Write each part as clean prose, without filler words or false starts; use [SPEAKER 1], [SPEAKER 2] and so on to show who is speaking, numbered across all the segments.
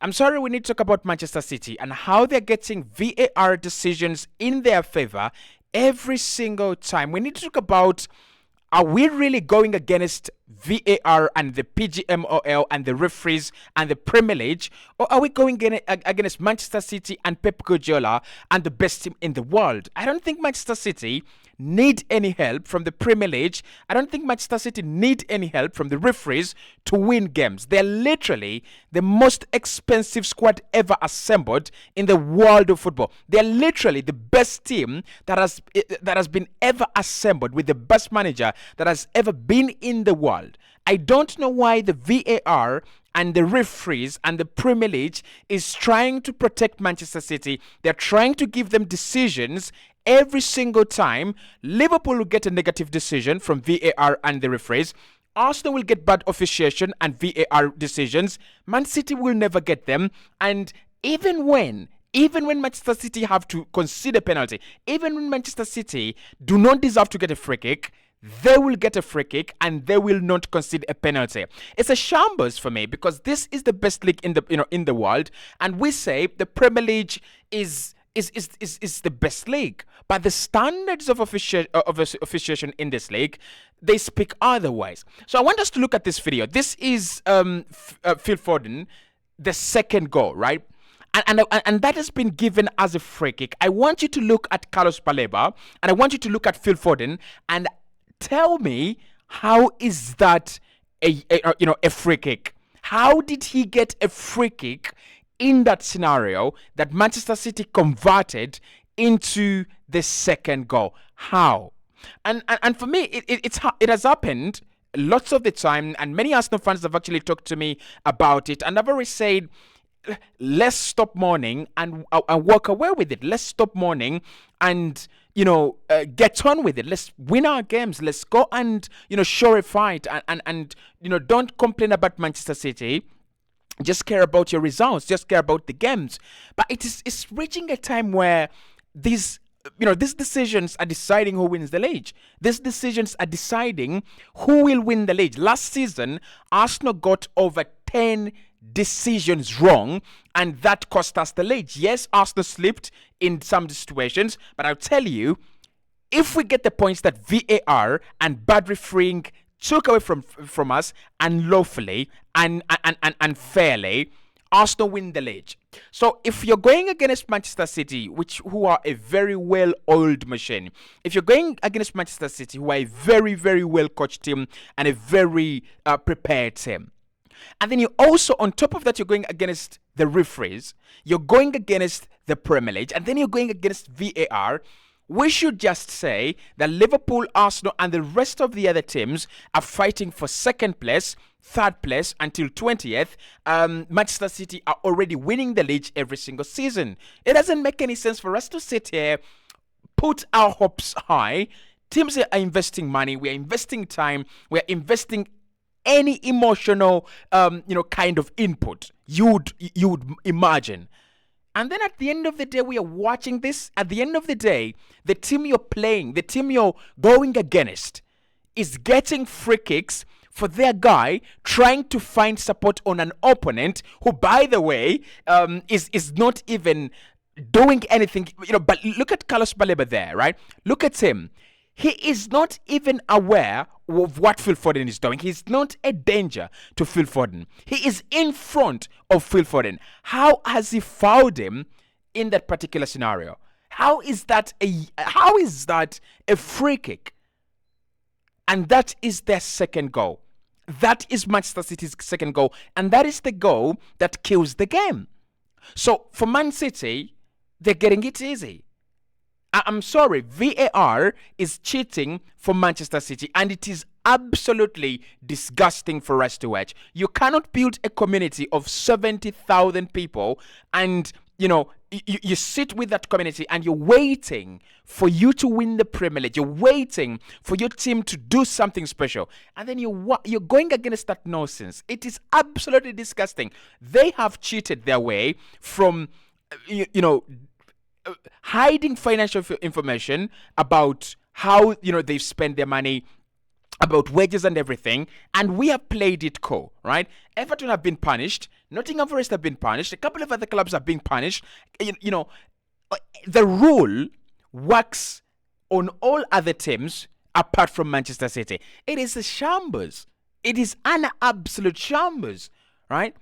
[SPEAKER 1] I'm sorry, we need to talk about Manchester City and how they're getting VAR decisions in their favor every single time. We need to talk about, are we really going against VAR and the PGMOL and the referees and the Premier League? Or are we going against Manchester City and Pep Guardiola and the best team in the world? I don't think Manchester City need any help from the Premier League. I don't think Manchester City need any help from the referees to win games. They're literally the most expensive squad ever assembled in the world of football. They're literally the best team that has been ever assembled with the best manager that has ever been in the world. I don't know why the VAR and the referees and the Premier League is trying to protect Manchester City. They're trying to give them decisions every single time. Liverpool will get a negative decision from VAR and the referees. Arsenal will get bad officiation and VAR decisions. Man City will never get them. And even when Manchester City have to consider penalty, even when Manchester City do not deserve to get a free kick, they will get a free kick and they will not concede a penalty. It's a shambles for me because this is the best league in the world, and we say the Premier League is the best league, but the standards of officiation in this league, they speak otherwise. So I want us to look at this video. This is Phil Foden, the second goal, right? And that has been given as a free kick. I want you to look at Carlos Baleba and I want you to look at Phil Foden and tell me, how is that a free kick? How did he get a free kick in that scenario that Manchester City converted into the second goal? How? And for me, it has happened lots of the time, and many Arsenal fans have actually talked to me about it, and I've always said, let's stop mourning and walk away with it. Let's stop mourning and get on with it. Let's win our games. Let's go and show a fight and don't complain about Manchester City. Just care about your results. Just care about the games. But it's reaching a time where these decisions are deciding who wins the league. These decisions are deciding who will win the league. Last season, Arsenal got over 10 decisions wrong, and that cost us the league. Yes, Arsenal slipped in some situations, but I'll tell you, if we get the points that VAR and bad refereeing took away from us unlawfully and fairly, Arsenal win the league. So if you're going against Manchester City, who are a very well-oiled machine, if you're going against Manchester City, who are a very, very well-coached team and a very prepared team, and then you also, on top of that, you're going against the referees, you're going against the Premier League, and then you're going against VAR, we should just say that Liverpool, Arsenal, and the rest of the other teams are fighting for second place, third place until 20th. Manchester City are already winning the league every single season. It doesn't make any sense for us to sit here, put our hopes high. Teams are investing money, we are investing time, we are investing any emotional kind of input you would imagine. And then at the end of the day, we are watching this. At the end of the day, the team you're playing, the team you're going against, is getting free kicks for their guy trying to find support on an opponent who, by the way, is not even doing anything. But look at Carlos Baleba there, right? Look at him. He is not even aware of what Phil Foden is doing. He's not a danger to Phil Foden. He is in front of Phil Foden. How has he fouled him in that particular scenario? How is that a free kick? And that is their second goal. That is Manchester City's second goal. And that is the goal that kills the game. So for Man City, they're getting it easy. I'm sorry, VAR is cheating for Manchester City, and it is absolutely disgusting for us to watch. You cannot build a community of 70,000 people and you sit with that community and you're waiting for you to win the Premier League. You're waiting for your team to do something special. And then you're going against that nonsense. It is absolutely disgusting. They have cheated their way from, hiding financial information about how they've spent their money, about wages and everything, and we have played it cool, right? Everton have been punished, Nottingham Forest have been punished, a couple of other clubs are being punished. You know, the rule works on all other teams apart from Manchester City. It is a shambles. It is an absolute shambles, right?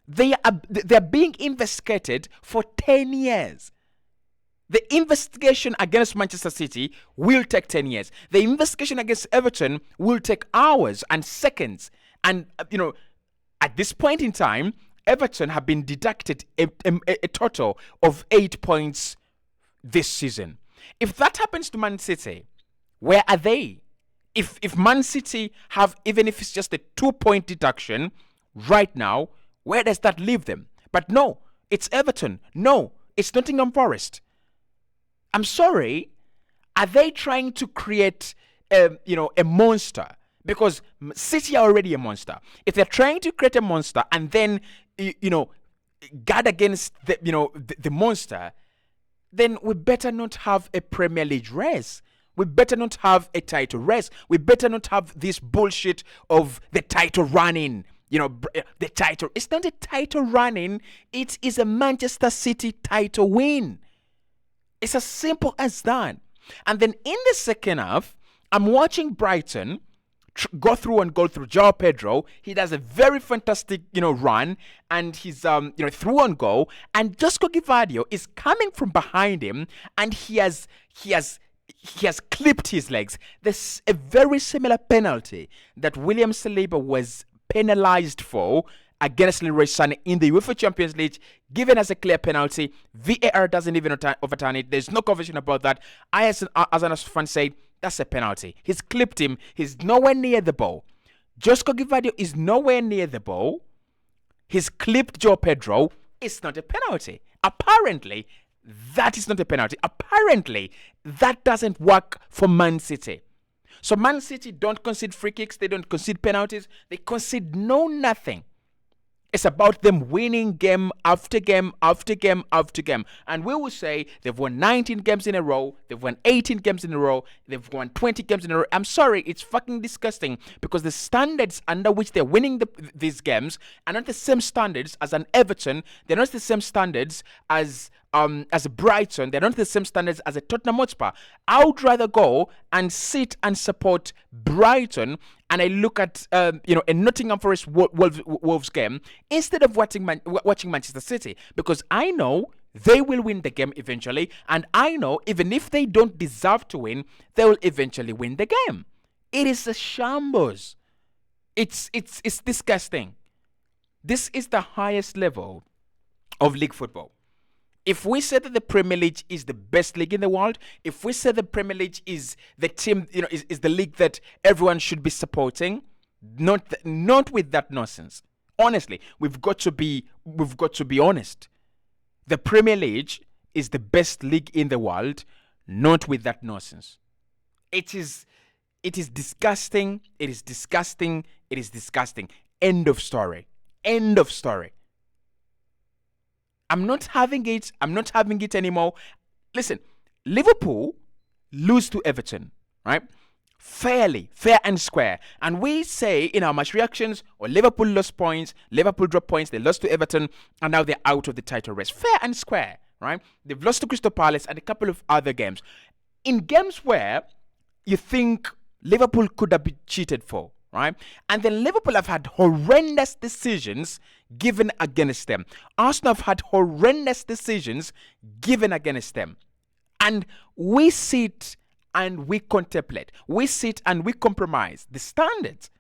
[SPEAKER 1] They're being investigated for 10 years. The investigation against Manchester City will take 10 years. The investigation against Everton will take hours and seconds. And, at this point in time, Everton have been deducted a total of 8 points this season. If that happens to Man City, where are they? If Man City have, even if it's just a 2-point deduction right now, where does that leave them? But no, it's Everton. No, it's Nottingham Forest. I'm sorry. Are they trying to create, a monster? Because City are already a monster. If they're trying to create a monster and then, guard against the monster, then we better not have a Premier League race. We better not have a title race. We better not have this bullshit of the title running. The title. It's not a title running. It is a Manchester City title win. It's as simple as that. And then in the second half, I'm watching Brighton go through João Pedro. He does a very fantastic, run, and he's through on goal. And Josko Gvardiol is coming from behind him, and he has clipped his legs. There's a very similar penalty that William Saliba was penalized for against Leroy Sané in the UEFA Champions League, given as a clear penalty. VAR doesn't even overturn it. There's no conversation about that. I, as an fan, say that's a penalty. He's clipped him. He's nowhere near the ball. Josko Gvardiol is nowhere near the ball. He's clipped João Pedro. It's not a penalty. Apparently, that is not a penalty. Apparently, that doesn't work for Man City. So Man City don't concede free kicks. They don't concede penalties. They concede nothing. It's about them winning game after game after game after game. And we will say they've won 19 games in a row. They've won 18 games in a row. They've won 20 games in a row. I'm sorry, it's fucking disgusting, because the standards under which they're winning these games are not the same standards as an Everton. They're not the same standards as a Brighton. They're not the same standards as a Tottenham Hotspur. I would rather go and sit and support Brighton, and I look at a Nottingham Forest Wolves game instead of watching Manchester City, because I know they will win the game eventually, and I know even if they don't deserve to win, they will eventually win the game. It is a shambles. It's disgusting. This is the highest level of league football. If we say that the Premier League is the best league in the world, if we say the Premier League is the team, is the league that everyone should be supporting, not with that nonsense. Honestly, we've got to be honest. The Premier League is the best league in the world, not with that nonsense. It is disgusting. It is disgusting. It is disgusting. End of story. End of story. I'm not having it. I'm not having it anymore. Listen, Liverpool lose to Everton, right? Fairly, fair and square. And we say in our match reactions, Liverpool lost points, Liverpool dropped points, they lost to Everton, and now they're out of the title race. Fair and square, right? They've lost to Crystal Palace and a couple of other games. In games where you think Liverpool could have been cheated for, right? And then Liverpool have had horrendous decisions given against them. Arsenal have had horrendous decisions given against them. And we sit and we contemplate. We sit and we compromise the standards.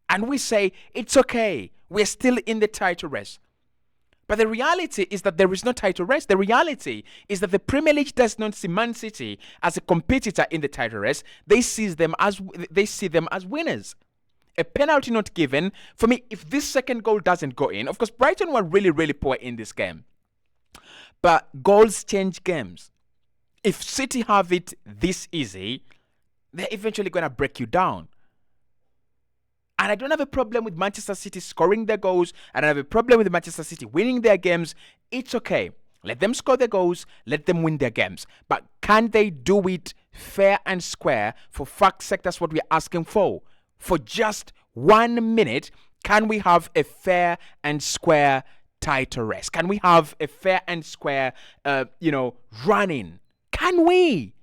[SPEAKER 1] And we say, it's okay. We're still in the title race. But the reality is that there is no title race. The reality is that the Premier League does not see Man City as a competitor in the title race. They see them as winners. A penalty not given. For me, if this second goal doesn't go in, of course, Brighton were really, really poor in this game. But goals change games. If City have it this easy, they're eventually going to break you down. And I don't have a problem with Manchester City scoring their goals. I don't have a problem with Manchester City winning their games. It's okay. Let them score their goals. Let them win their games. But can they do it fair and square? For fuck's sake, that's what we're asking for. for just 1 minute, can we have a fair and square title race? Can we have a fair and square, running? Can we?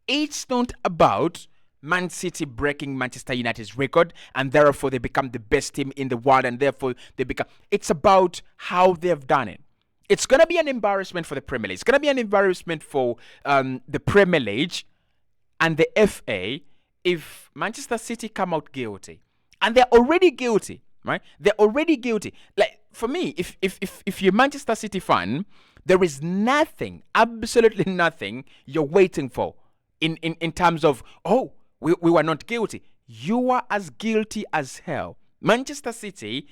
[SPEAKER 1] It's not about Man City breaking Manchester United's record and therefore they become the best team in the world and therefore they become. It's about how they've done it. It's going to be an embarrassment for the Premier League. It's going to be an embarrassment for the Premier League and the FA if Manchester City come out guilty. And they're already guilty, right? They're already guilty. Like, for me, if you're a Manchester City fan, there is nothing, absolutely nothing you're waiting for in terms of, we were not guilty. You are as guilty as hell. Manchester City,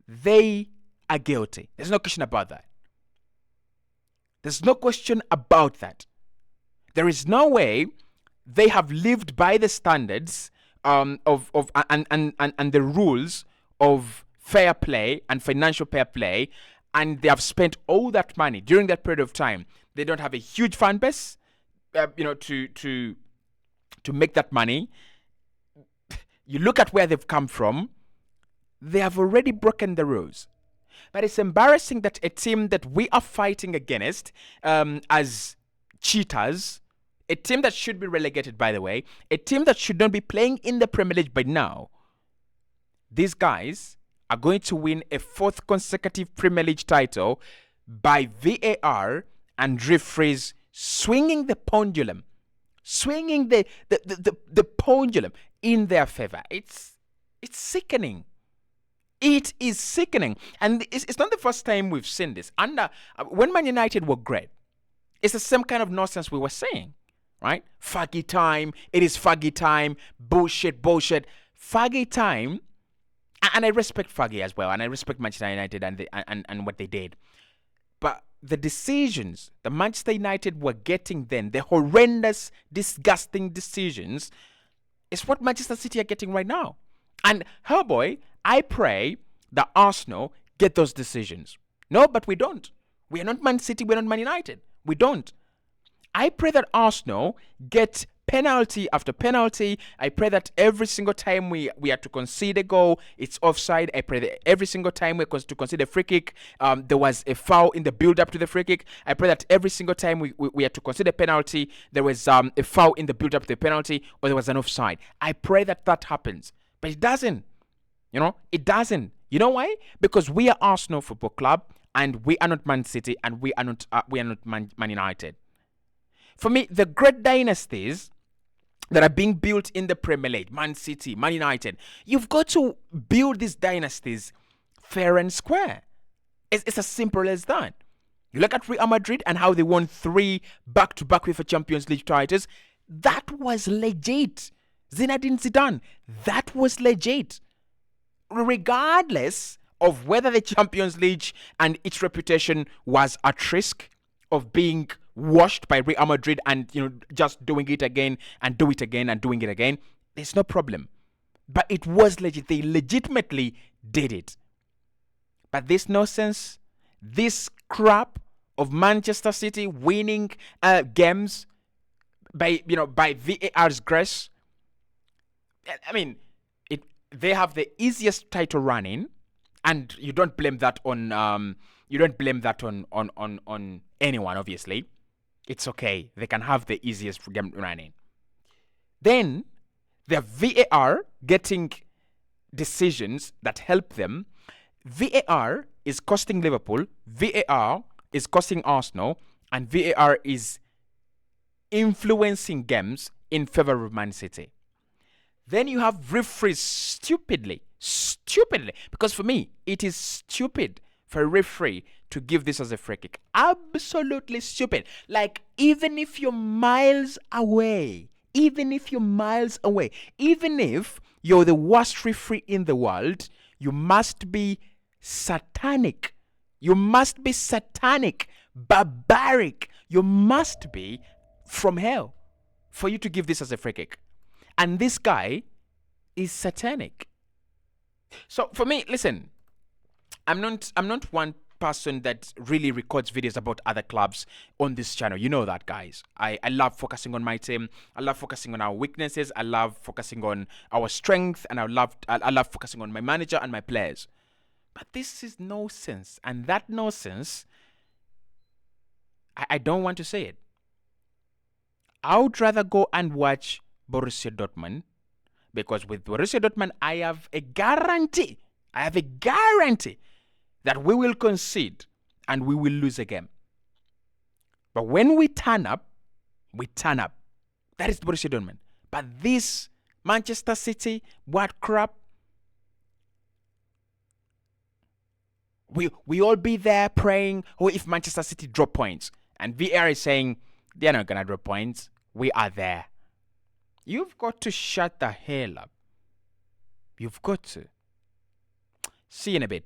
[SPEAKER 1] they are guilty. There's no question about that. There's no question about that. There is no way they have lived by the standards and the rules of fair play and financial fair play, and they have spent all that money during that period of time. They don't have a huge fan base, to make that money. You look at where they've come from. They have already broken the rules. But it's embarrassing that a team that we are fighting against as cheaters, a team that should be relegated, by the way, a team that should not be playing in the Premier League by now, these guys are going to win a 4th consecutive Premier League title by VAR and referees swinging the pendulum, swinging the pendulum in their favor. It's sickening. It is sickening. And it's not the first time we've seen this. When Man United were great, it's the same kind of nonsense we were saying, right? Faggy time. It is faggy time. Bullshit. Faggy time. And I respect Faggy as well. And I respect Manchester United and what they did. But the decisions that Manchester United were getting then, the horrendous, disgusting decisions, is what Manchester City are getting right now. And, boy, I pray that Arsenal get those decisions. No, but we don't. We are not Man City, we're not Man United. We don't. I pray that Arsenal get penalty after penalty. I pray that every single time we are to concede a goal, it's offside. I pray that every single time we're to concede a free kick, there was a foul in the build-up to the free kick. I pray that every single time we are to concede a penalty, there was a foul in the build-up to the penalty, or there was an offside. I pray that happens. But it doesn't. It doesn't. You know why? Because we are Arsenal Football Club, and we are not Man City, and we are not Man United. For me, the great dynasties that are being built in the Premier League, Man City, Man United, you've got to build these dynasties fair and square. It's as simple as that. You look at Real Madrid and how they won 3 back-to-back UEFA Champions League titles. That was legit. Zinedine Zidane, that was legit. Regardless of whether the Champions League and its reputation was at risk of being washed by Real Madrid and just doing it again and do it again and doing it again, there's no problem. But it was legit. They legitimately did it. But this nonsense, this crap of Manchester City winning games by VAR's grace, I mean, they have the easiest title running, and you don't blame that on on anyone. Obviously, it's okay. They can have the easiest game running. Then the VAR getting decisions that help them. VAR is costing Liverpool. VAR is costing Arsenal, and VAR is influencing games in favor of Man City. Then you have referees stupidly, because for me, it is stupid for a referee to give this as a free kick. Absolutely stupid. Like, even if you're miles away, even if you're the worst referee in the world, you must be satanic. You must be satanic, barbaric. You must be from hell for you to give this as a free kick. And this guy is satanic. So for me, listen, I'm not one person that really records videos about other clubs on this channel. You know that, guys. I love focusing on my team. I love focusing on our weaknesses. I love focusing on our strength, and I love focusing on my manager and my players. But this is nonsense, and that nonsense, I don't want to say it. I would rather go and watch Borussia Dortmund, because with Borussia Dortmund, I have a guarantee that we will concede and we will lose a game. But when we turn up, we turn up. That is Borussia Dortmund. But this Manchester City, what crap? We all be there praying, oh, if Manchester City drop points. And VAR is saying, they're not going to drop points. We are there. You've got to shut the hell up. You've got to. See you in a bit.